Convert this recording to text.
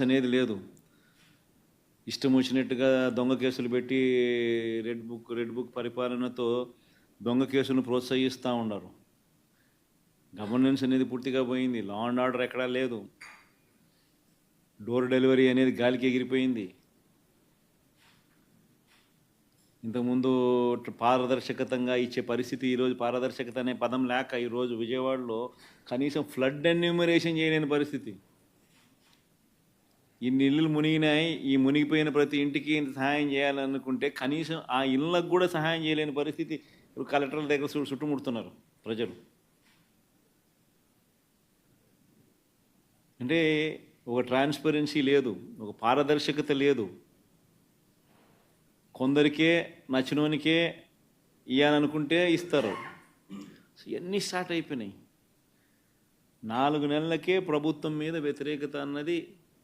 అనేది లేదు. ఇష్టం వచ్చినట్టుగా దొంగ కేసులు పెట్టి రెడ్ బుక్ పరిపాలనతో దొంగ కేసులను ప్రోత్సహిస్తూ ఉన్నారు. గవర్నెన్స్ అనేది పూర్తిగా పోయింది. లా అండ్ ఆర్డర్ ఎక్కడా లేదు. డోర్ డెలివరీ అనేది గాలికి ఎగిరిపోయింది. ఇంతకుముందు పారదర్శకతంగా ఇచ్చే పరిస్థితి, ఈరోజు పారదర్శకత అనే పదం లేక ఈరోజు విజయవాడలో కనీసం ఫ్లడ్ ఎన్యూమరేషన్ చేయలేని పరిస్థితి. ఇన్ని ఇళ్ళు మునిగినాయి, ఈ మునిగిపోయిన ప్రతి ఇంటికి ఇంత సహాయం చేయాలనుకుంటే కనీసం ఆ ఇళ్ళకు కూడా సహాయం చేయలేని పరిస్థితి. ఇప్పుడు కలెక్టర్ల దగ్గర చుట్టుముడుతున్నారు ప్రజలు. అంటే ఒక ట్రాన్స్పరెన్సీ లేదు, ఒక పారదర్శకత లేదు. కొందరికే నచ్చినోనికే ఇవ్వాలనుకుంటే ఇస్తారు. ఇవన్నీ స్టార్ట్ అయిపోయినాయి. 4 నెలలకే ప్రభుత్వం మీద వ్యతిరేకత అన్నది